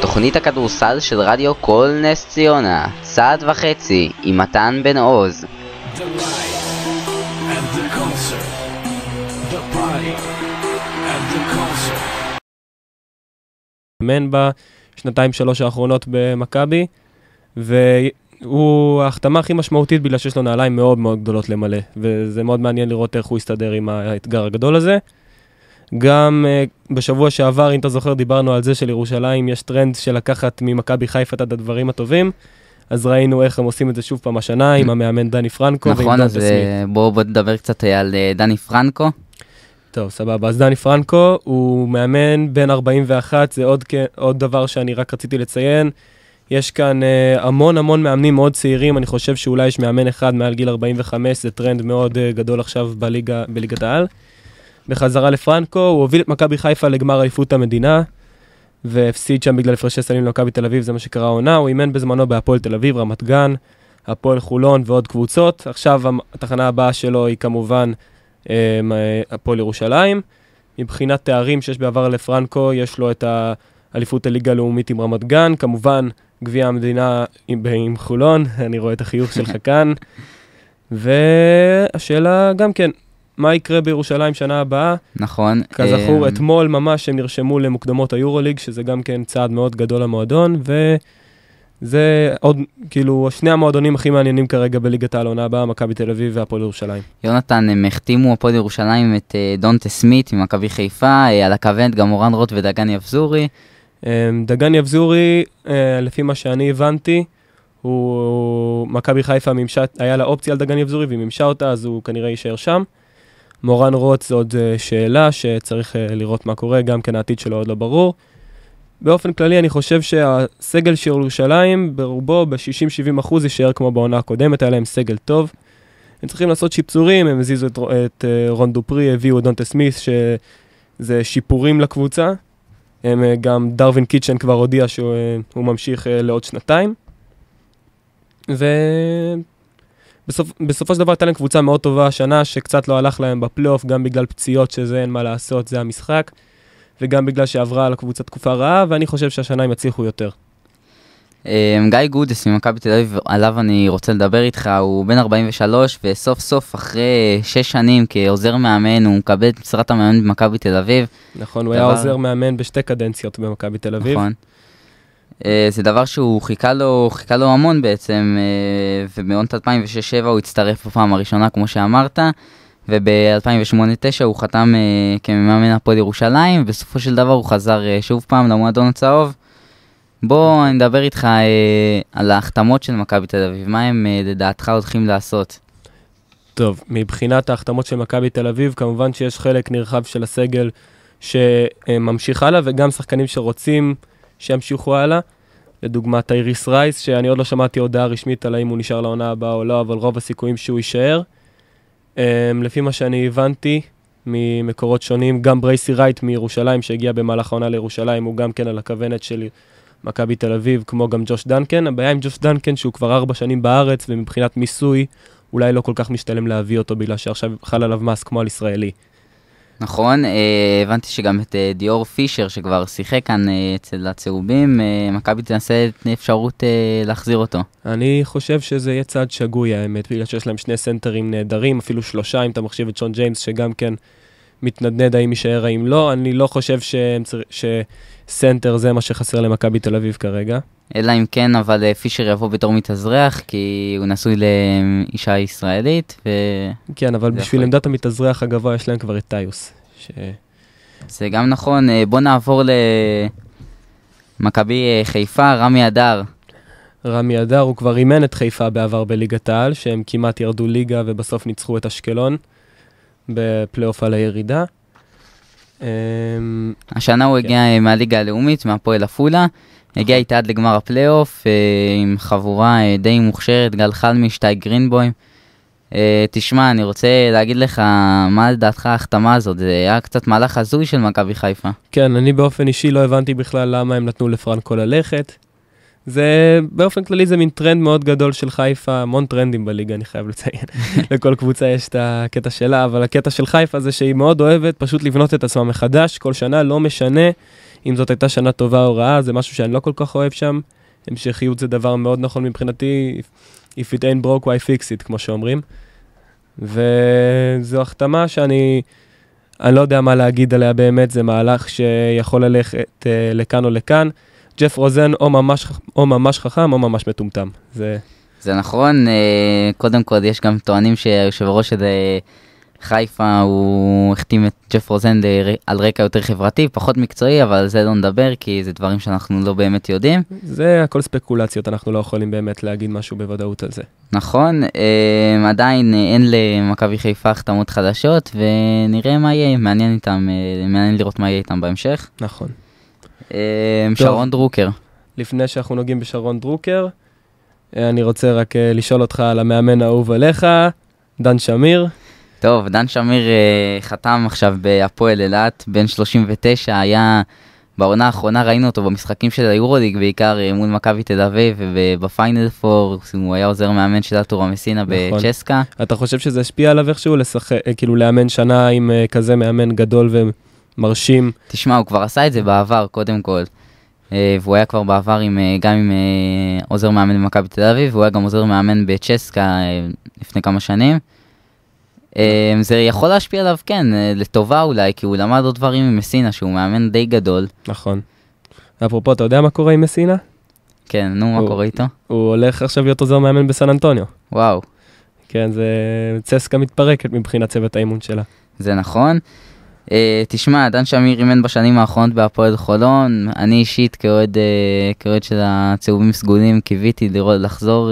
תוכנית הכדורסל של רדיו כל נס ציונה, צעד וחצי עם מתן בן עוז. מאמן בשנתיים שלוש האחרונות במכבי, והוא ההחתמה הכי משמעותית בגלל שיש לו נעליים מאוד מאוד גדולות למלא, וזה מאוד מעניין לראות איך הוא יסתדר עם האתגר הגדול הזה. גם בשבוע שעבר, אם אתה זוכר, דיברנו על זה שלירושלים יש טרנד של לקחת ממכבי חיפה את הדברים הטובים, אז ראינו איך הם עושים את זה שוב פעם השנה עם המאמן דני פרנקו. נכון, אז בואו נדבר קצת על דני פרנקו. טוב, סבבה. אז דני פרנקו הוא מאמן בן 41, זה עוד דבר שאני רק רציתי לציין. יש כאן המון מאמנים מאוד צעירים, אני חושב שאולי יש מאמן אחד מעל גיל 45, זה טרנד מאוד גדול עכשיו בליגת העל. בחזרה לפרנקו, הוא הוביל את מכבי חיפה לגמר אליפות המדינה, והפסיד שם בגלל הפרשי סלים למכבי תל אביב, זה מה שקרה העונה. הוא אימן בזמנו בהפועל תל אביב, רמת גן, הפועל חולון ועוד קבוצות. עכשיו התחנה הבאה שלו היא כמובן הפועל ירושלים. מבחינת תארים שיש בעבר לפרנקו, יש לו את האליפות הליגה הלאומית עם רמת גן, כמובן גביע המדינה עם חולון, אני רואה את החיוך שלך כאן. והשאלה גם כן, מה יקרה בירושלים שנה הבאה? נכון. כזכור, אתמול ממש הם נרשמו למוקדמות היורוליג, שזה גם כן צעד מאוד גדול למועדון, וזה עוד, כאילו, שני המועדונים הכי מעניינים כרגע בליגת העל העונה הבאה, מכבי תל אביב והפועל ירושלים. יונתן, הם החתימו הפועל ירושלים את דונטה סמית ממכבי חיפה, על הכוונת גם מורן רוט ודגן יבזורי. דגן יבזורי, לפי מה שאני הבנתי, מכבי חיפה היה לה אופציה על דגן יבזורי, והיא מימשה אותה, אז הוא כנראה יישאר שם. מורן רוט זו עוד שאלה שצריך לראות מה קורה, גם כן העתיד שלו עוד לא ברור. באופן כללי אני חושב שהסגל של ירושלים ברובו ב-60-70% יישאר כמו בעונה הקודמת, היה להם סגל טוב. הם צריכים לעשות שיפצורים, הם הזיזו את רון דופרי, הביאו את דונטה סמית, שזה שיפורים לקבוצה. הם גם דרווין קיצ'ן כבר הודיע שהוא ממשיך לעוד שנתיים. בסופו של דבר הייתה להם קבוצה מאוד טובה השנה, שקצת לא הלך להם בפלייאוף, גם בגלל פציעות שזה אין מה לעשות, זה המשחק, וגם בגלל שעברה על הקבוצה תקופה רעה, ואני חושב שהשנה הם יצליחו יותר. גיא גודס ממכבי תל אביב, עליו אני רוצה לדבר איתך, הוא בן 43, וסוף סוף אחרי 6 שנים כעוזר מאמן, הוא מקבל את משרת המאמן במכבי תל אביב. נכון, הוא היה עוזר מאמן בשתי קדנציות במכבי תל אביב. נכון. זה דבר שהוא חיכה לו המון בעצם, ובעונת 2006-2007 הוא הצטרף בפעם הראשונה, כמו שאמרת, וב-2008-2009 הוא חתם כמאמן הפועל ירושלים, ובסופו של דבר הוא חזר שוב פעם למועדון הצהוב. בוא נדבר איתך על ההחתמות של מכבי תל אביב, מה הם לדעתך הולכים לעשות? טוב, מבחינת ההחתמות של מכבי תל אביב, כמובן שיש חלק נרחב של הסגל שממשיך הלאה, וגם שחקנים שרוצים שימשיכו הלאה, לדוגמה טייריס רייס, שאני עוד לא שמעתי הודעה רשמית על האם הוא נשאר לעונה הבאה או לא, אבל רוב הסיכויים שהוא יישאר. לפי מה שאני הבנתי ממקורות שונים, גם ברייסי רייט מירושלים שהגיע במהלך העונה לירושלים, הוא גם כן על הכוונת של מכבי תל אביב, כמו גם ג'וש דנקן. הבעיה עם ג'וש דנקן שהוא כבר 4 שנים בארץ, ומבחינת מיסוי אולי לא כל כך משתלם להביא אותו, בגלל שעכשיו חל עליו מס כמו על ישראלי. נכון, הבנתי שגם את דיור פישר שכבר שיחק כאן אצל הצהובים, מכבי תנסה את אפשרות להחזיר אותו. אני חושב שזה יהיה צעד שגוי האמת, בגלל שיש להם 2 סנטרים נהדרים, אפילו 3 אם אתה מחשיב את שון ג'יימס שגם כן מתנדנד האם יישאר האם לא. אני לא חושב שסנטר זה מה שחסר למכבי תל אביב כרגע. אלא אם כן, אבל פישר יבוא בתור מתאזרח, כי הוא נשוי לאישה ישראלית. כן, אבל בשביל עמדת המתאזרח הגבוה יש להם כבר את טיוס. זה גם נכון. בוא נעבור למכבי חיפה, רמי אדר. רמי אדר, הוא כבר אימן את חיפה בעבר בליגת העל, שהם כמעט ירדו ליגה ובסוף ניצחו את אשקלון בפלייאוף על הירידה. השנה הוא הגיע מהליגה הלאומית, מהפועל עפולה. הגיע איתה עד לגמר הפלייאוף, עם חבורה די מוכשרת, גל חלמי, שטי גרינבוים. תשמע, אני רוצה להגיד לך, מה לדעתך ההחתמה הזאת? זה היה קצת מהלך הזוי של מכבי חיפה. כן, אני באופן אישי לא הבנתי בכלל למה הם נתנו לפרנקו ללכת. זה, באופן כללי זה מין טרנד מאוד גדול של חיפה, המון טרנדים בליגה, אני חייב לציין. לכל קבוצה יש את הקטע שלה, אבל הקטע של חיפה זה שהיא מאוד אוהבת פשוט לבנות את עצמה מחדש, כל שנה, לא משנה אם זאת הייתה שנה טובה או רעה, זה משהו שאני לא כל כך אוהב שם. המשכיות זה דבר מאוד נכון מבחינתי, if it ain't broke, why fix it, כמו שאומרים. וזו החתמה שאני לא יודע מה להגיד עליה באמת, זה מהלך שיכול ללכת לכאן או לכאן. ג'ף רוזן או ממש חכם או ממש מטומטם. זה נכון, קודם כל יש גם טוענים שהיושב ראש של חיפה הוא החתים את ג'ף רוזן על רקע יותר חברתי, פחות מקצועי, אבל על זה לא נדבר כי זה דברים שאנחנו לא באמת יודעים. זה הכל ספקולציות, אנחנו לא יכולים באמת להגיד משהו בוודאות על זה. נכון, עדיין אין למכבי חיפה החתמות חדשות ונראה מה יהיה, מעניין לראות מה יהיה איתם בהמשך. נכון. שרון דרוקר. לפני שאנחנו נוגעים בשרון דרוקר, אני רוצה רק לשאול אותך על המאמן האהוב עליך, דן שמיר. טוב, דן שמיר חתם עכשיו בהפועל אילת, בן 39, היה בעונה האחרונה, ראינו אותו במשחקים של היורוליג, בעיקר מול מכבי תל אביב, ובפיינל פור, הוא היה עוזר מאמן של אטורה מסינה בצ'סקה. אתה חושב שזה השפיע עליו איכשהו, כאילו לאמן שנה עם כזה מאמן גדול ומרשים? תשמע, הוא כבר עשה את זה בעבר, קודם כל. והוא היה כבר בעבר גם עם עוזר מאמן במכבי תל אביב, והוא היה גם עוזר מאמן בצ'סקה לפני כמה שנים. זה יכול להשפיע עליו, כן, לטובה אולי, כי הוא למד עוד דברים עם מסינה, שהוא מאמן די גדול. נכון. אפרופו, אתה יודע מה קורה עם מסינה? כן, נו, מה קורה איתו? הוא הולך עכשיו להיות עוזר מאמן בסן אנטוניו. וואו. כן, זה צסקה מתפרקת מבחינת צוות האימון שלה. זה נכון. תשמע, דן שמיר אימן בשנים האחרונות בהפועל חולון, אני אישית כאוהד של הצהובים סגולים קיוויתי לחזור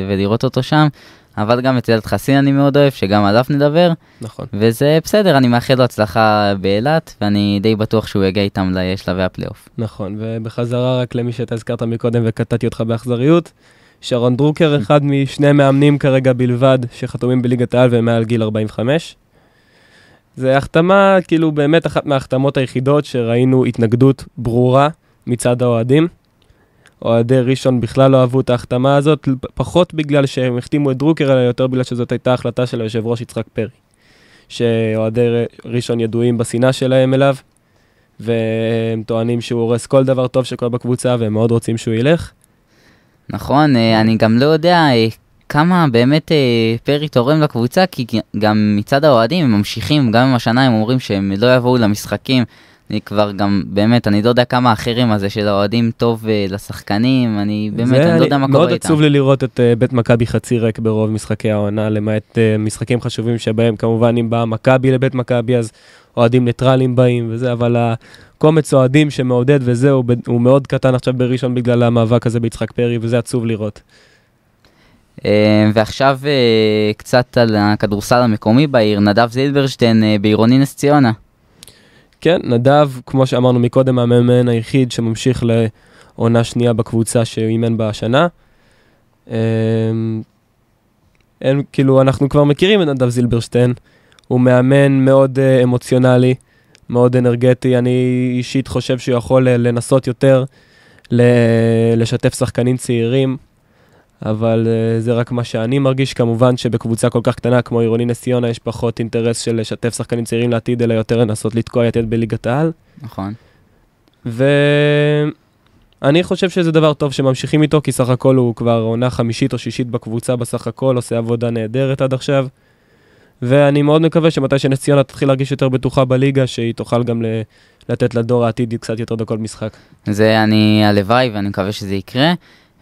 ולראות אותו שם, אבל גם את ילד חסין אני מאוד אוהב, שגם עליו נדבר. נכון. וזה בסדר, אני מאחל לו הצלחה באילת, ואני די בטוח שהוא יגיע איתם לשלבי הפלייאוף. נכון, ובחזרה רק למי שאתה הזכרת מקודם וקטעתי אותך באכזריות, שרון דרוקר, אחד משני מאמנים כרגע בלבד, שחתומים בליגת העל ומעל גיל 45. זה החתמה, כאילו באמת אחת מההחתמות היחידות שראינו התנגדות ברורה מצד האוהדים. אוהדי ראשון בכלל לא אהבו את ההחתמה הזאת, פחות בגלל שהם החתימו את דרוקר, אלא יותר בגלל שזאת הייתה החלטה של היושב ראש יצחק פרי. שאוהדי ראשון ידועים בשנאה שלהם אליו, והם טוענים שהוא הורס כל דבר טוב שקורה בקבוצה, והם מאוד רוצים שהוא ילך. נכון, אני גם לא יודע כמה באמת פרי תורם לקבוצה, כי גם מצד האוהדים הם ממשיכים, גם עם השנה הם אומרים שהם לא יבואו למשחקים, אני כבר גם, באמת, אני לא יודע כמה החרם הזה של האוהדים טוב לשחקנים, אני באמת, אני לא יודע מה קורה איתם. מאוד עצוב לי לראות את בית מכבי חצי ריק ברוב משחקי העונה, למעט משחקים חשובים שבהם כמובן אם בא מכבי לבית מכבי, אז אוהדים ניטרלים באים וזה, אבל הקומץ אוהדים שמעודד וזה, הוא מאוד קטן עכשיו בראשון בגלל המאבק הזה ביצחק פרי, וזה עצוב לראות. ועכשיו קצת על הכדורסל המקומי בעיר, נדב זילברשטיין בעירוני נס ציונה. כן, נדב, כמו שאמרנו מקודם, המאמן היחיד שממשיך לעונה שנייה בקבוצה שהוא אימן בה השנה. כאילו, אנחנו כבר מכירים את נדב זילברשטיין, הוא מאמן מאוד אמוציונלי, מאוד אנרגטי, אני אישית חושב שהוא יכול לנסות יותר לשתף שחקנים צעירים, אבל זה רק מה שאני מרגיש, כמובן שבקבוצה כל כך קטנה כמו עירוני נס ציונה יש פחות אינטרס של לשתף שחקנים צעירים לעתיד, אלא יותר לנסות לתקוע יתד בליגת העל. נכון. ואני חושב שזה דבר טוב שממשיכים איתו, כי סך הכל הוא כבר עונה חמישית או שישית בקבוצה בסך הכל, עושה עבודה נהדרת עד עכשיו. ואני מאוד מקווה שמתי שנס ציונה תתחיל להרגיש יותר בטוחה בליגה, שהיא תוכל גם לתת לדור העתיד קצת יותר דקות משחק. זה אני הלוואי ואני מקווה שזה יקרה.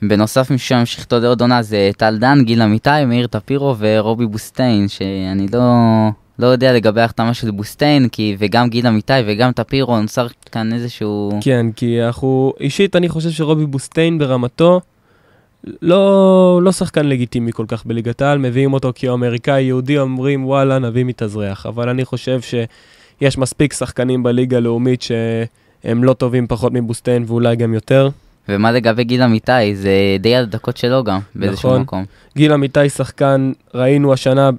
בנוסף מישהו שממשיך איתו לעוד עונה זה טל דן, גיל אמיתי, מאיר טפירו ורובי בוסטיין, שאני לא יודע לגבי ההחתמה של בוסטיין, וגם גיל אמיתי וגם טפירו, נוצר כאן איזשהו... כן, כי אישית אני חושב שרובי בוסטיין ברמתו, לא שחקן לגיטימי כל כך בליגת העל, מביאים אותו כי הוא אמריקאי יהודי, אומרים וואלה נביא מתאזרח, אבל אני חושב שיש מספיק שחקנים בליגה הלאומית שהם לא טובים פחות מבוסטיין ואולי גם יותר. ומה לגבי גיל אמיתי? זה די על הדקות שלו גם, באיזשהו נכון. מקום. גיל אמיתי שחקן, ראינו השנה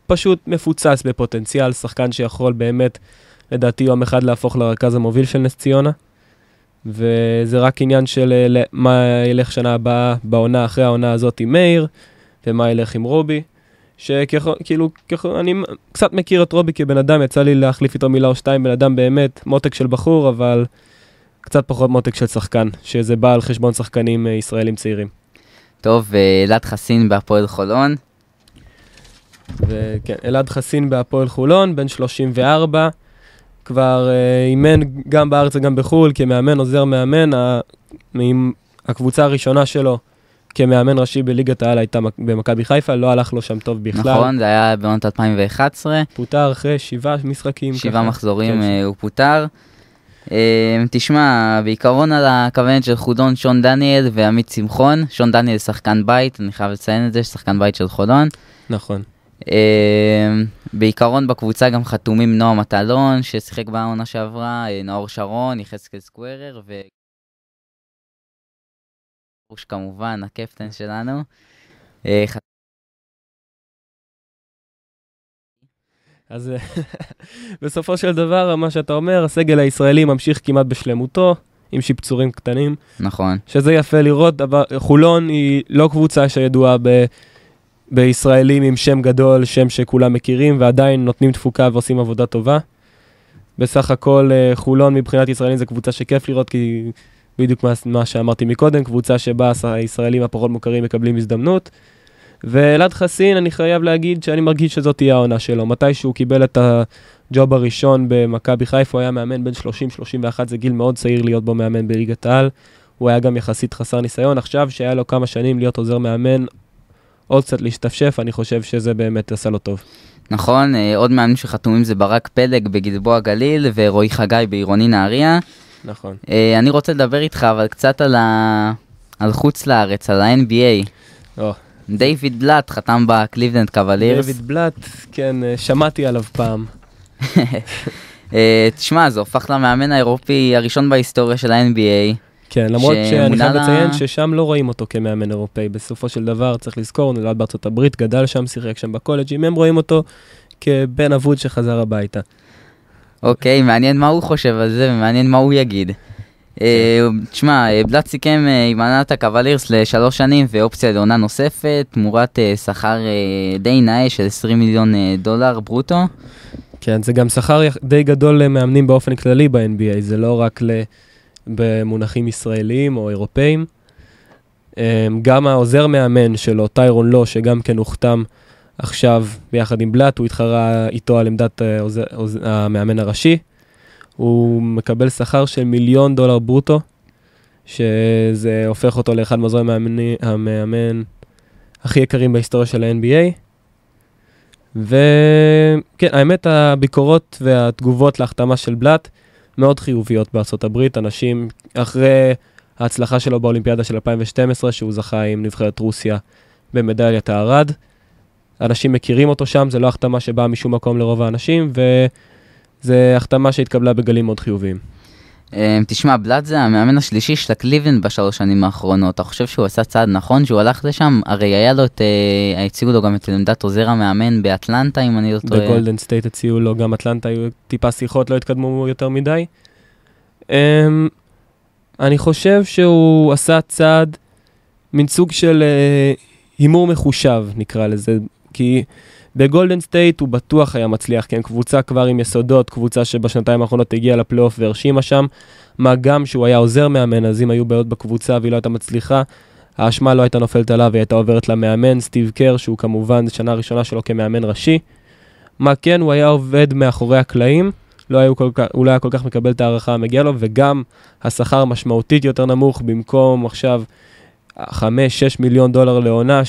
פשוט מפוצץ בפוטנציאל, שחקן שיכול באמת, לדעתי יום אחד להפוך לרכז המוביל של נס ציונה. וזה רק עניין של מה ילך שנה הבאה בעונה, אחרי העונה הזאת עם מאיר, ומה ילך עם רובי, שכאילו, אני קצת מכיר את רובי כבן אדם, יצא לי להחליף איתו מילה או שתיים, בן אדם באמת, מותק של בחור, אבל קצת פחות מותק של שחקן, שזה בא על חשבון שחקנים ישראלים צעירים. טוב, אלעד חסין בהפועל חולון. וכן, אלעד חסין בהפועל חולון, בן 34, כבר אימן גם בארץ וגם בחול, כמאמן, עוזר מאמן, הקבוצה הראשונה שלו כמאמן ראשי בליגת העל הייתה במכבי חיפה, לא הלך לו שם טוב בכלל. נכון, זה היה בעונת 2011. פוטר אחרי 7 משחקים. 7 מחזורים הוא פוטר. תשמע, בעיקרון על הכוונת של חולון, שון דניאל ועמית צמחון. שון דניאל שחקן בית, אני חייב לציין את זה, שחקן בית של חולון. נכון. בעיקרון בקבוצה גם חתומים נועם מטלון, ששיחק בעונה שעברה, נאור שרון, יחזקאל סקוורר, רוש כמובן, הקפטן שלנו. אז בסופו של דבר, מה שאתה אומר, הסגל הישראלי ממשיך כמעט בשלמותו, עם שיפצורים קטנים. נכון. שזה יפה לראות, אבל חולון היא לא קבוצה שידועה בישראלים עם שם גדול, שם שכולם מכירים, ועדיין נותנים תפוקה ועושים עבודה טובה. בסך הכל, חולון מבחינת ישראלים זה קבוצה שכיף לראות, כי בדיוק מה שאמרתי מקודם, קבוצה שבה הישראלים הפחות מוכרים מקבלים הזדמנות. ואלעד חסין, אני חייב להגיד שאני מרגיש שזאת תהיה העונה שלו. מתי שהוא קיבל את הג'וב הראשון במכבי חיפה, הוא היה מאמן בין 30-31, זה גיל מאוד צעיר להיות בו מאמן בליגת העל. הוא היה גם יחסית חסר ניסיון. עכשיו שהיה לו כמה שנים להיות עוזר מאמן, עוד קצת להשתפשף, אני חושב שזה באמת עשה לו טוב. נכון, עוד מאמנים שחתומים זה ברק פלג בגלבוע גליל, ורועי חגי בעירוני נהריה. נכון. אני רוצה לדבר איתך, אבל קצת על חוץ לארץ, על ה-NBA. דיוויד בלאט חתם בקליבלנד קוולירס. דיוויד בלאט, כן, שמעתי עליו פעם. תשמע, זה הופך למאמן האירופי הראשון בהיסטוריה של ה-NBA. כן, למרות שאני חייב לציין ששם לא רואים אותו כמאמן אירופאי. בסופו של דבר, צריך לזכור, נולד בארצות הברית, גדל שם, שיחק שם בקולג'ים, הם רואים אותו כבן אבוד שחזר הביתה. אוקיי, מעניין מה הוא חושב על זה, ומעניין מה הוא יגיד. תשמע, בלאט סיכם עם הנהלת הקוולירס ל3 שנים ואופציה לעונה נוספת, תמורת שכר די נאה של $20 מיליון ברוטו. כן, זה גם שכר די גדול למאמנים באופן כללי ב-NBA, זה לא רק במונחים ישראלים או אירופאים. גם העוזר מאמן שלו, טיירון לו, שגם כן הוחתם עכשיו ביחד עם בלאט, הוא התחרה איתו על עמדת המאמן הראשי. הוא מקבל שכר של $1 מיליון ברוטו, שזה הופך אותו לאחד מעוזרי המאמן הכי יקרים בהיסטוריה של ה-NBA. וכן, האמת, הביקורות והתגובות להחתמה של בלאט מאוד חיוביות בארצות הברית. אנשים, אחרי ההצלחה שלו באולימפיאדה של 2012, שהוא זכה עם נבחרת רוסיה במדליית הארד, אנשים מכירים אותו שם, זה לא החתמה שבאה משום מקום לרוב האנשים, זה החתמה שהתקבלה בגלים מאוד חיוביים. תשמע, בלאט זה המאמן השלישי של הקליבלנד ב3 שנים האחרונות. אתה חושב שהוא עשה צעד נכון שהוא הלך לשם? הרי היה לו הציגו לו גם את עמדת עוזר המאמן באטלנטה, אם אני לא טועה. בגולדן סטייט הציעו לו גם אטלנטה, היו טיפה שיחות, לא התקדמו יותר מדי. אני חושב שהוא עשה צעד מן סוג של הימור מחושב, נקרא לזה, כי בגולדן סטייט הוא בטוח היה מצליח, כן, קבוצה כבר עם יסודות, קבוצה שבשנתיים האחרונות הגיעה לפלייאוף והרשימה שם, מה גם שהוא היה עוזר מאמן, אז אם היו בעיות בקבוצה והיא לא הייתה מצליחה, האשמה לא הייתה נופלת עליו, היא הייתה עוברת למאמן, סטיב קר, שהוא כמובן שנה הראשונה שלו כמאמן ראשי. מה כן, הוא היה עובד מאחורי הקלעים, הוא לא היה כל כך מקבל את הערכה המגיעה לו, וגם השכר משמעותית יותר נמוך, במקום עכשיו $5-6 מיליון לעונה,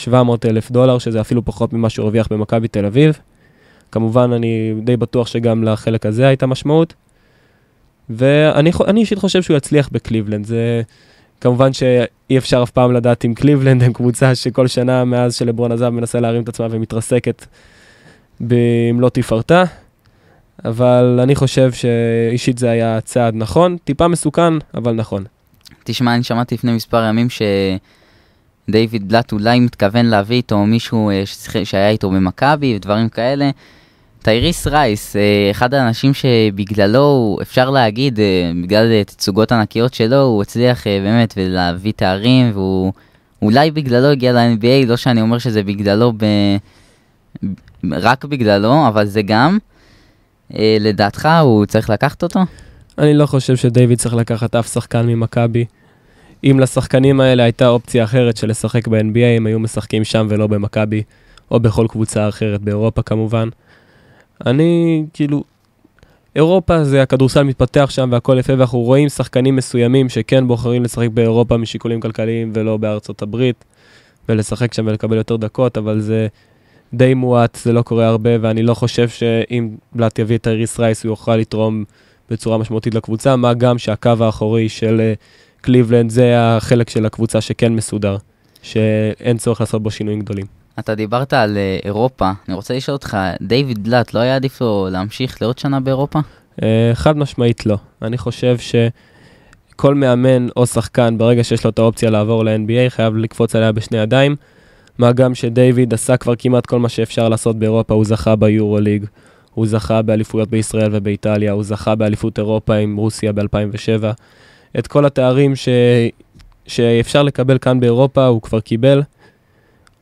$700,000, שזה אפילו פחות ממה שהוא הרוויח במכבי תל אביב. כמובן, אני די בטוח שגם לחלק הזה הייתה משמעות. ואני אישית חושב שהוא יצליח בקליבלנד. זה כמובן שאי אפשר אף פעם לדעת עם קליבלנד, הם קבוצה שכל שנה מאז שלברון עזב מנסה להרים את עצמה ומתרסקת במלוא תפארתה. אבל אני חושב שאישית זה היה צעד נכון, טיפה מסוכן, אבל נכון. תשמע, אני שמעתי לפני מספר ימים דיוויד בלאט אולי מתכוון להביא איתו מישהו שהיה איתו במכבי ודברים כאלה. טייריס רייס, אחד האנשים שבגללו, אפשר להגיד, בגלל תצוגות ענקיות שלו, הוא הצליח באמת להביא תארים, והוא אולי בגללו הגיע ל-NBA, לא שאני אומר שזה בגללו, רק בגללו, אבל זה גם. לדעתך, הוא צריך לקחת אותו? אני לא חושב שדייוויד צריך לקחת אף שחקן ממכבי. אם לשחקנים האלה הייתה אופציה אחרת של לשחק ב-NBA, הם היו משחקים שם ולא במכבי, או בכל קבוצה אחרת, באירופה כמובן. אירופה זה הכדורסל מתפתח שם והכל יפה, ואנחנו רואים שחקנים מסוימים שכן בוחרים לשחק באירופה משיקולים כלכליים ולא בארצות הברית, ולשחק שם ולקבל יותר דקות, אבל זה די מועט, זה לא קורה הרבה, ואני לא חושב שאם בלאט יביא את טייריס רייס הוא יוכל לתרום בצורה משמעותית לקבוצה, מה גם שהקו האחורי של קליבלנד זה החלק של הקבוצה שכן מסודר, שאין צורך לעשות בו שינויים גדולים. אתה דיברת על אירופה, אני רוצה לשאול אותך, דיוויד בלאט לא היה עדיף לו להמשיך לעוד שנה באירופה? חד משמעית לא. אני חושב שכל מאמן או שחקן, ברגע שיש לו את האופציה לעבור ל-NBA, חייב לקפוץ עליה בשני ידיים, מה גם שדיוויד עשה כבר כמעט כל מה שאפשר לעשות באירופה, הוא זכה ביורוליג, הוא זכה באליפויות בישראל ובאיטליה, הוא זכה באליפות אירופה עם רוסיה ב-2007. את כל התארים שאפשר לקבל כאן באירופה, הוא כבר קיבל.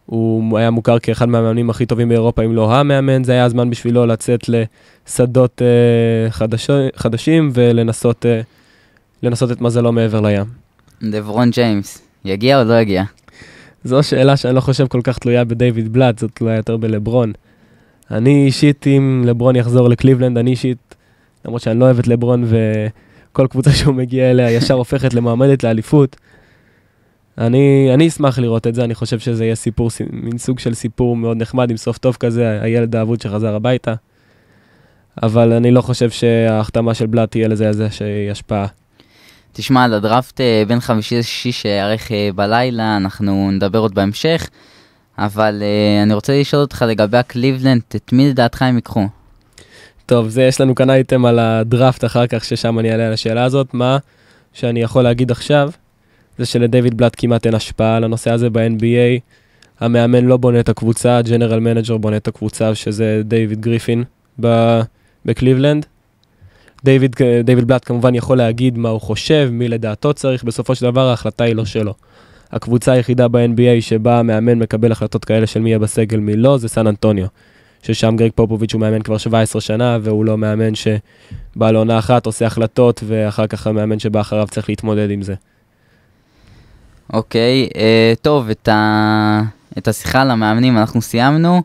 הוא היה מוכר כאחד מהמאמנים הכי טובים באירופה, אם לא המאמן, זה היה הזמן בשבילו לצאת לשדות חדשים ולנסות את מזלו מעבר לים. לברון ג'יימס, יגיע או לא יגיע? זו שאלה שאני לא חושב כל כך תלויה בדיוויד בלאט, זאת תלויה יותר בלברון. אני אישית, אם לברון יחזור לקליבלנד, אני אישית, למרות שאני לא אוהב את לברון וכל קבוצה שהוא מגיע אליה ישר הופכת למועמדת לאליפות, אני אשמח לראות את זה, אני חושב שזה יהיה סיפור, מין סוג של סיפור מאוד נחמד, עם סוף טוב כזה, הילד האבוד שחזר הביתה, אבל אני לא חושב שההחתמה של בלאט תהיה לזה איזה שהיא השפעה. תשמע, על הדראפט בין חמישי לשישי שערך בלילה, אנחנו נדבר עוד בהמשך, אבל אני רוצה לשאול אותך לגבי הקליבלנד, את מי לדעתך הם ייקחו? טוב, זה יש לנו כאן אייטם על הדראפט אחר כך, ששם אני אעלה על השאלה הזאת. מה שאני יכול להגיד עכשיו, זה שלדיוויד בלאט כמעט אין השפעה על הנושא הזה ב-NBA. המאמן לא בונה את הקבוצה, הג'נרל מנג'ר בונה את הקבוצה, שזה דיוויד גריפין בקליבלנד. דיוויד בלאט כמובן יכול להגיד מה הוא חושב, מי לדעתו צריך, בסופו של דבר ההחלטה היא לא שלו. הקבוצה היחידה ב-NBA שבה המאמן מקבל החלטות כאלה של מי יהיה בסגל, מי לא, זה סן אנטוניו. ששם גרג פופוביץ' הוא מאמן כבר 17 שנה, והוא לא מאמן שבא לעונה אחת, עושה החלטות, ואחר כך המאמן שבא אחריו צריך להתמודד עם זה. אוקיי, טוב, את השיחה על המאמנים אנחנו סיימנו.